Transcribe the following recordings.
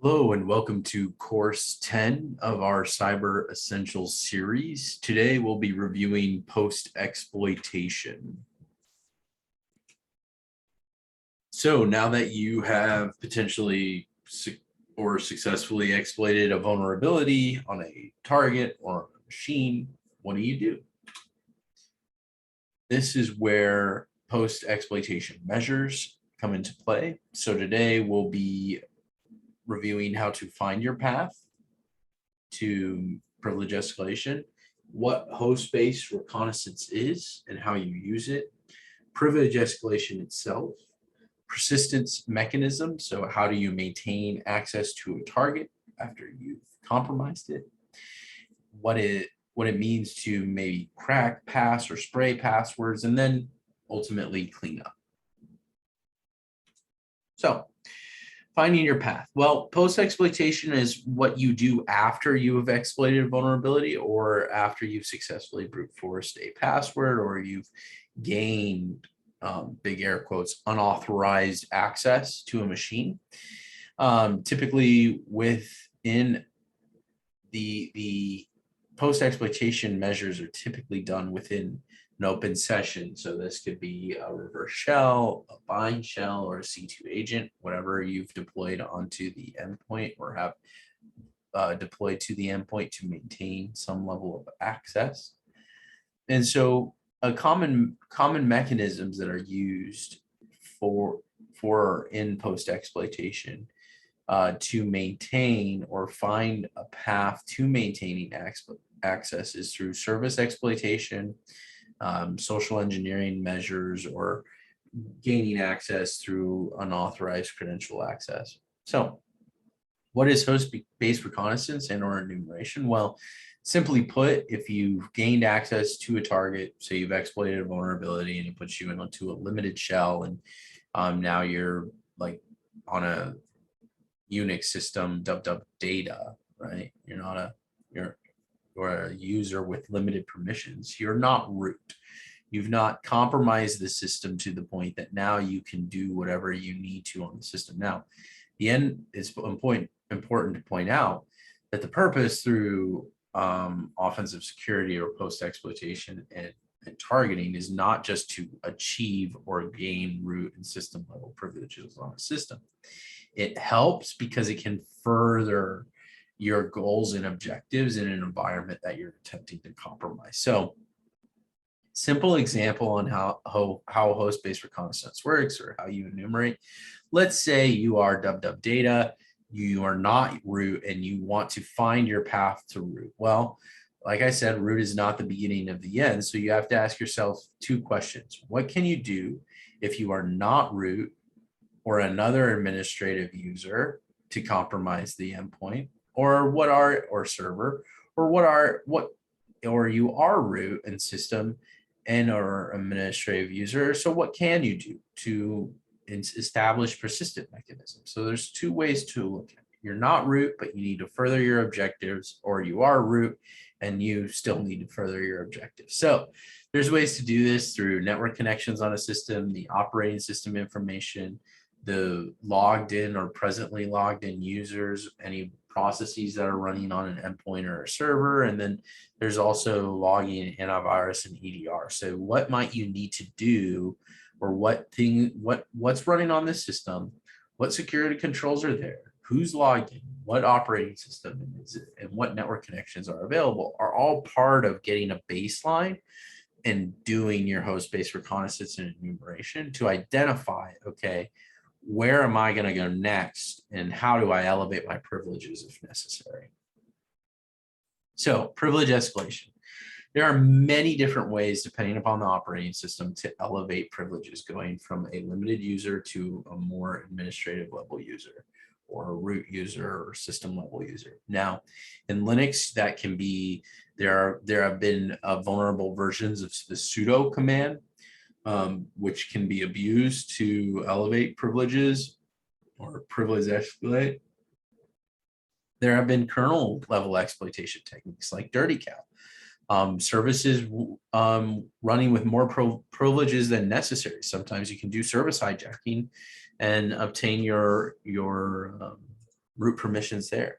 Hello and welcome to course 10 of our Cyber Essentials series. Today we'll be reviewing post-exploitation. So now that you have potentially or successfully exploited a vulnerability on a target or a machine, what do? This is where post-exploitation measures come into play. So today we'll be reviewing how to find your path to privilege escalation, what host-based reconnaissance is and how you use it, privilege escalation itself, persistence mechanism, so how do you maintain access to a target after you've compromised it, what it means to maybe crack, pass, or spray passwords, and then ultimately clean up. So finding your path. Well, post-exploitation is what you do after you have exploited a vulnerability or after you've successfully brute forced a password or you've gained, big air quotes, unauthorized access to a machine. Typically within the post-exploitation measures are typically done within an open session. So this could be a reverse shell, a bind shell, or a C2 agent, whatever you've deployed onto the endpoint or have deployed to the endpoint to maintain some level of access. And so common mechanisms that are used for in post-exploitation to maintain or find a path to maintaining access is through service exploitation, social engineering measures, or gaining access through unauthorized credential access. So what is host-based reconnaissance and or enumeration? Well, simply put, if you've gained access to a target, say you've exploited a vulnerability and it puts you into a limited shell, and now you're like on a Unix system, data, right? You're a user with limited permissions. You're not root. You've not compromised the system to the point that now you can do whatever you need to on the system. Now, the end is important to point out that the purpose through offensive security or post-exploitation and targeting is not just to achieve or gain root and system level privileges on a system. It helps because it can further your goals and objectives in an environment that you're attempting to compromise. So simple example on how host-based reconnaissance works or how you enumerate. Let's say you are data, you are not root, and you want to find your path to root. Well, like I said, root is not the beginning of the end. So you have to ask yourself two questions. What can you do if you are not root or another administrative user to compromise the endpoint, or server, or you are root and system and or administrative user. So what can you do to establish persistent mechanisms? So there's two ways to look at it. You're not root, but you need to further your objectives, or you are root and you still need to further your objectives. So there's ways to do this through network connections on a system, the operating system information, the logged in or presently logged in users, any processes that are running on an endpoint or a server. And then there's also logging, antivirus, and EDR. So what might you need to do, or what's running on this system? What security controls are there? Who's logged in? What operating system is it? And what network connections are available are all part of getting a baseline and doing your host-based reconnaissance and enumeration to identify, okay, where am I going to go next and how do I elevate my privileges if necessary? So privilege escalation. There are many different ways, depending upon the operating system, to elevate privileges, going from a limited user to a more administrative level user, or a root user or system level user. Now, in Linux, that can be, there have been vulnerable versions of the sudo command, which can be abused to elevate privileges or privilege escalate. There have been kernel level exploitation techniques like Dirty Cow. Services running with more privileges than necessary. Sometimes you can do service hijacking and obtain your root permissions there.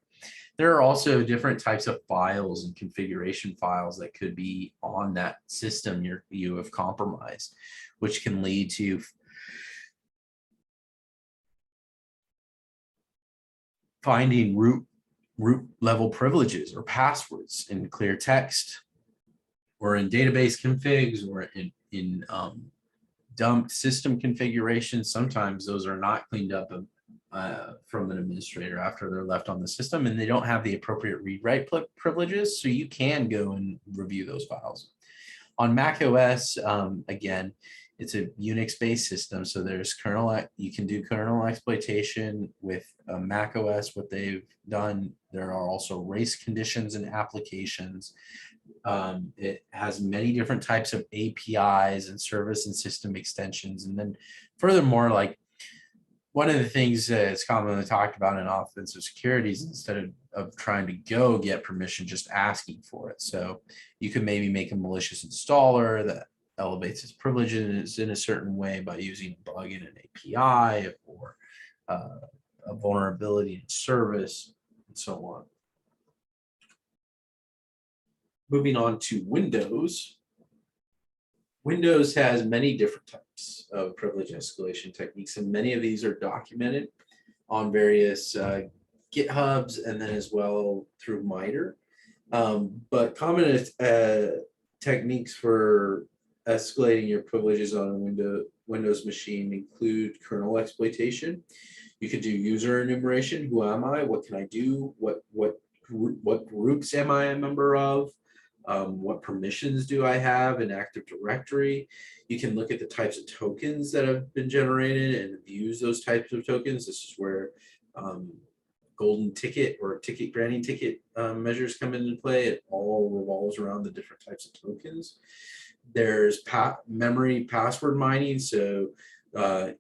There are also different types of files and configuration files that could be on that system you have compromised, which can lead to finding root level privileges or passwords in clear text or in database configs or in dumped system configurations. Sometimes those are not cleaned up from an administrator after they're left on the system, and they don't have the appropriate read-write privileges. So you can go and review those files. On Mac OS, again, it's a Unix-based system, so there's you can do kernel exploitation with Mac OS. What they've done, there are also race conditions and applications. It has many different types of APIs and service and system extensions. And then furthermore, like one of the things that's commonly talked about in offensive security is instead of trying to go get permission, just asking for it. So you could maybe make a malicious installer that elevates its privileges in a certain way by using a bug in an API or a vulnerability in service and so on. Moving on to Windows. Windows has many different types of privilege escalation techniques, and many of these are documented on various GitHubs and then as well through MITRE. But common techniques for escalating your privileges on a Windows machine include kernel exploitation. You could do user enumeration. Who am I? What can I do? What groups am I a member of? What permissions do I have in Active Directory? You can look at the types of tokens that have been generated and use those types of tokens. This is where golden ticket or ticket granting ticket measures come into play. It all revolves around the different types of tokens. There's memory password mining. So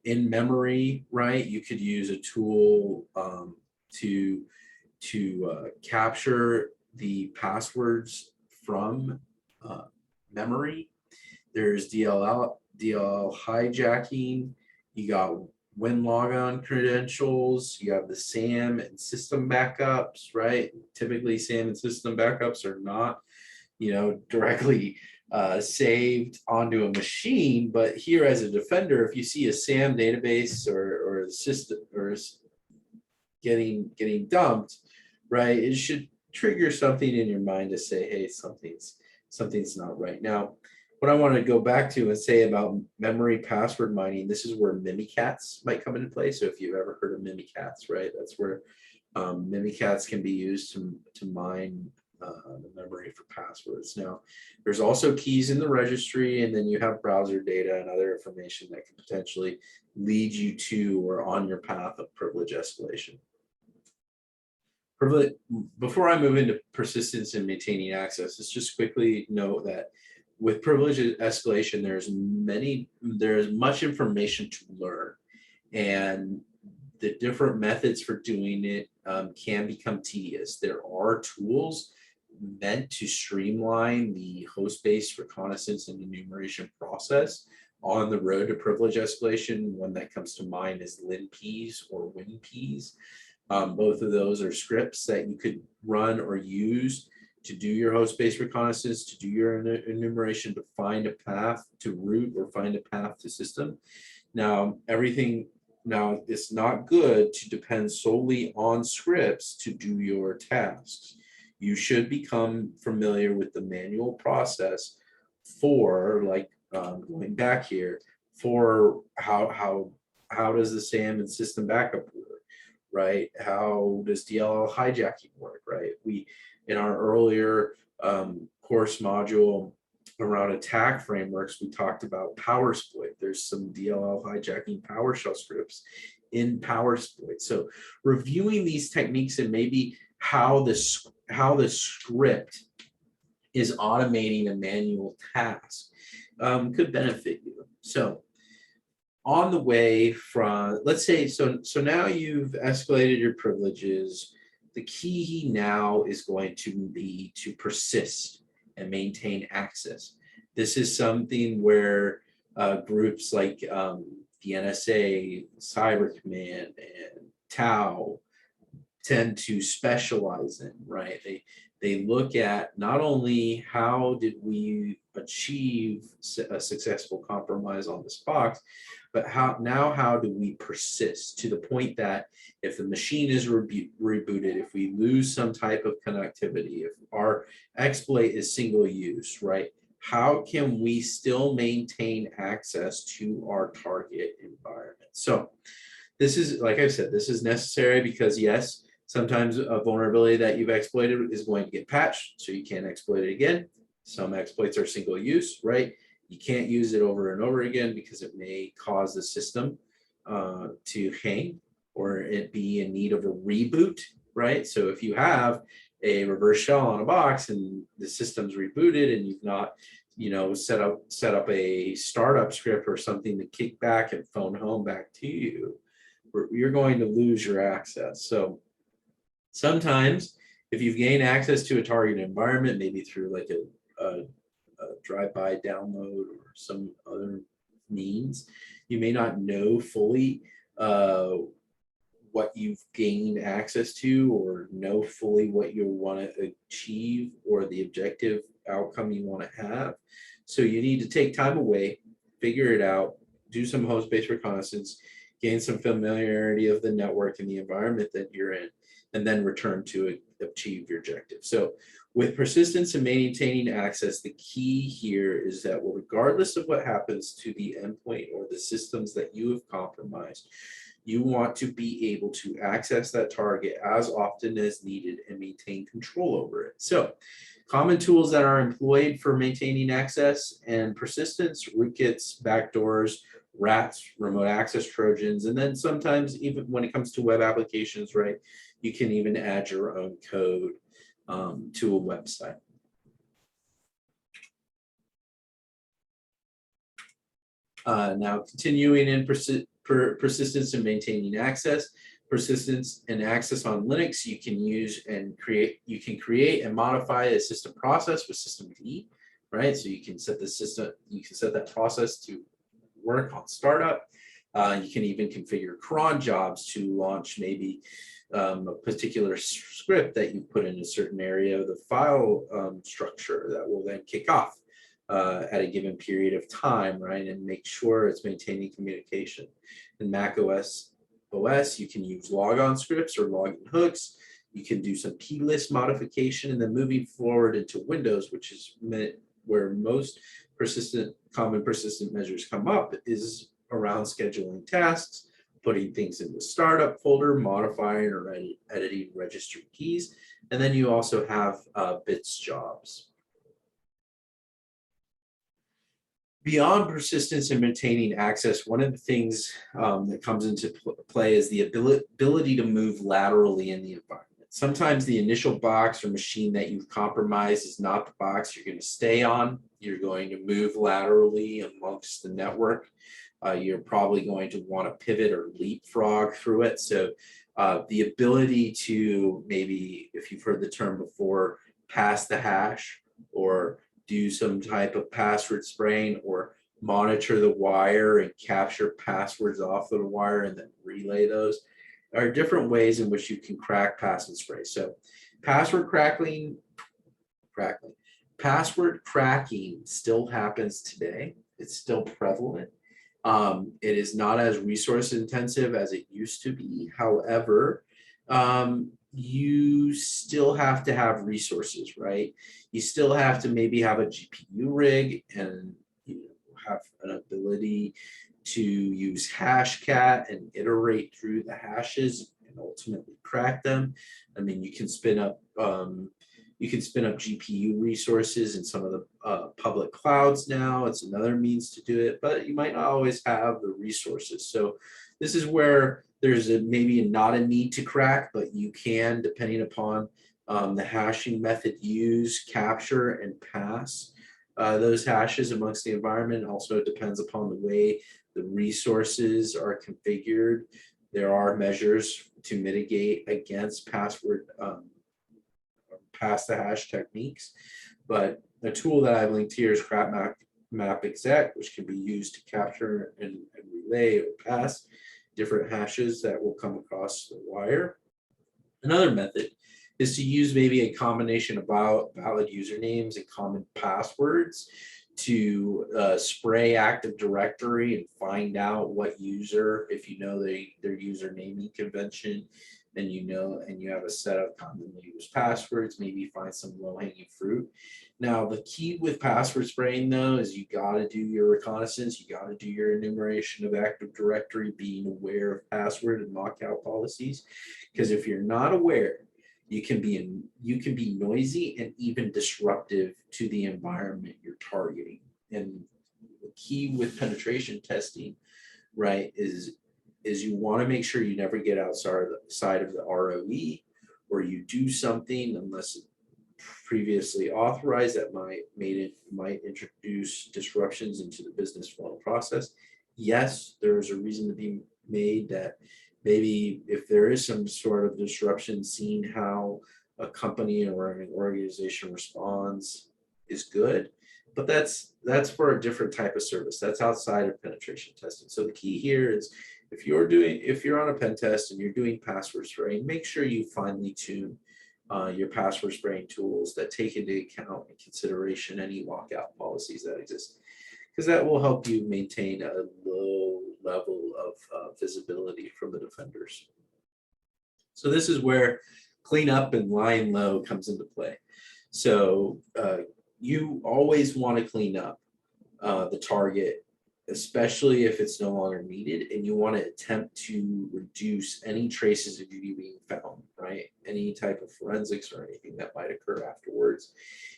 in memory, right, you could use a tool to capture the passwords from memory. There's DLL hijacking. You got WinLogon credentials. You have the SAM and system backups, right? Typically, SAM and system backups are not, directly saved onto a machine. But here, as a defender, if you see a SAM database or the system or getting dumped, right, it should trigger something in your mind to say, hey, something's not right. Now, what I want to go back to and say about memory password mining, this is where Mimikatz might come into play. So if you've ever heard of Mimikatz, right, that's where Mimikatz can be used to mine the memory for passwords. Now, there's also keys in the registry, and then you have browser data and other information that can potentially lead you to or on your path of privilege escalation. Before I move into persistence and maintaining access, let's just quickly note that with privilege escalation, there's much information to learn, and the different methods for doing it can become tedious. There are tools meant to streamline the host-based reconnaissance and enumeration process on the road to privilege escalation. One that comes to mind is LinPs or WinPs. Both of those are scripts that you could run or use to do your host-based reconnaissance, to do your enumeration, to find a path to root or find a path to system. Now, it's not good to depend solely on scripts to do your tasks. You should become familiar with the manual process for, like, going back here, for how does the SAM and system backup work? Right? How does DLL hijacking work, right? We, in our earlier course module around attack frameworks, we talked about PowerSploit. There's some DLL hijacking PowerShell scripts in PowerSploit. So reviewing these techniques and maybe how the script is automating a manual task could benefit you. So on the way from, let's say, so now you've escalated your privileges. The key now is going to be to persist and maintain access. This is something where groups like the NSA, Cyber Command, and TAO, tend to specialize in, right? They look at not only how did we achieve a successful compromise on this box, but how do we persist to the point that if the machine is rebooted, if we lose some type of connectivity, if our exploit is single use, right? How can we still maintain access to our target environment? So this is, like I said, this is necessary because yes, sometimes a vulnerability that you've exploited is going to get patched, so you can't exploit it again. Some exploits are single use, right? You can't use it over and over again because it may cause the system to hang or it be in need of a reboot, right? So if you have a reverse shell on a box and the system's rebooted and you've not, set up a startup script or something to kick back and phone home back to you, you're going to lose your access. So sometimes if you've gained access to a target environment, maybe through like a drive-by download or some other means, you may not know fully what you've gained access to or know fully what you want to achieve or the objective outcome you want to have. So you need to take time away, figure it out, do some host-based reconnaissance, gain some familiarity of the network and the environment that you're in, and then return to it, achieve your objective. So with persistence and maintaining access, the key here is that regardless of what happens to the endpoint or the systems that you have compromised, you want to be able to access that target as often as needed and maintain control over it. So common tools that are employed for maintaining access and persistence: rootkits, backdoors, rats, remote access Trojans, and then sometimes even when it comes to web applications, right, you can even add your own code to a website. Now continuing in persistence and maintaining access. Persistence and access on Linux, you can use and create and modify a system process with systemd, right? So you can set that process to work on startup. You can even configure cron jobs to launch maybe a particular script that you put in a certain area of the file structure that will then kick off at a given period of time, right? And make sure it's maintaining communication. In Mac OS, you can use logon scripts or login hooks. You can do some plist modification, and then moving forward into Windows, which is where most common persistent measures come up, is around scheduling tasks, putting things in the startup folder, modifying or editing registry keys, and then you also have bits jobs. Beyond persistence and maintaining access, one of the things that comes into play is the ability to move laterally in the environment. Sometimes the initial box or machine that you've compromised is not the box you're going to stay on. You're going to move laterally amongst the network. You're probably going to want to pivot or leapfrog through it. So the ability to maybe, if you've heard the term before, pass the hash or do some type of password spraying or monitor the wire and capture passwords off of the wire and then relay those are different ways in which you can crack pass and spray. So password cracking still happens today. It's still prevalent. It is not as resource intensive as it used to be. However, you still have to have resources, right? You still have to maybe have a GPU rig and have an ability to use Hashcat and iterate through the hashes and ultimately crack them. I mean, you can spin up GPU resources in some of the public clouds now. It's another means to do it, but you might not always have the resources. So this is where there's maybe not a need to crack, but you can, depending upon the hashing method used, capture and pass those hashes amongst the environment. Also, it depends upon the way the resources are configured. There are measures to mitigate against password pass the hash techniques, but the tool that I've linked here is crap map exec, which can be used to capture and relay or pass different hashes that will come across the wire. Another method is to use maybe a combination of valid usernames and common passwords to spray Active Directory and find out what user, if you know their user naming convention, and you have a set of commonly used passwords, maybe find some low-hanging fruit. Now, the key with password spraying though is you got to do your reconnaissance, you got to do your enumeration of Active Directory, being aware of password and lockout policies, because if you're not aware, you can be noisy and even disruptive to the environment you're targeting. And the key with penetration testing, right, is you want to make sure you never get outside of the ROE, or you do something unless previously authorized that might introduce disruptions into the business flow process. Yes, there's a reason to be made that maybe if there is some sort of disruption, seeing how a company or an organization responds is good, but that's for a different type of service. That's outside of penetration testing. So the key here is if you're on a pen test and you're doing password spraying, make sure you finely tune your password spraying tools that take into account and consideration any lockout policies that exist, because that will help you maintain a low level of visibility from the defenders. So this is where cleanup and lying low comes into play. So you always want to clean up the target, especially if it's no longer needed, and you want to attempt to reduce any traces of you being found, right? Any type of forensics or anything that might occur afterwards.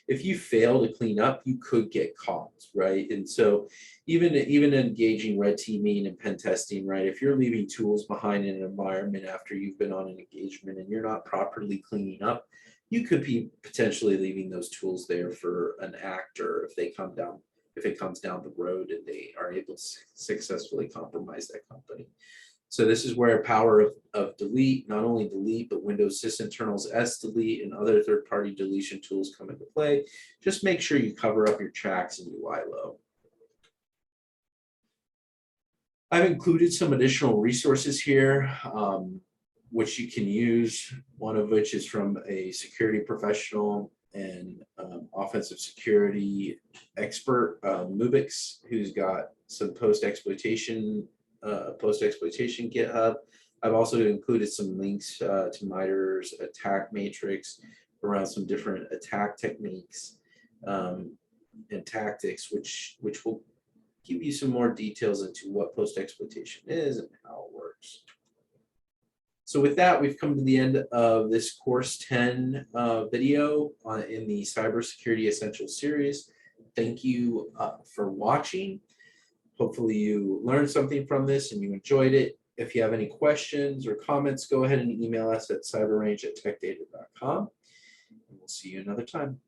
If you fail to clean up, you could get caught, right? And so even engaging red teaming and pen testing, right? If you're leaving tools behind in an environment after you've been on an engagement and you're not properly cleaning up, you could be potentially leaving those tools there for an actor if it comes down the road and they are able to successfully compromise that company. So this is where power of delete, not only delete, but Windows sysinternals delete and other third-party deletion tools come into play. Just make sure you cover up your tracks and you lie low. I've included some additional resources here, which you can use, one of which is from a security professional and offensive security expert, Mubix, who's got some post-exploitation GitHub. I've also included some links to MITRE's attack matrix around some different attack techniques and tactics, which will give you some more details into what post-exploitation is and how it works. So with that, we've come to the end of this course 10 video in the Cybersecurity Essentials series. Thank you for watching. Hopefully you learned something from this and you enjoyed it. If you have any questions or comments, go ahead and email us at cyberrange@techdata.com. And we'll see you another time.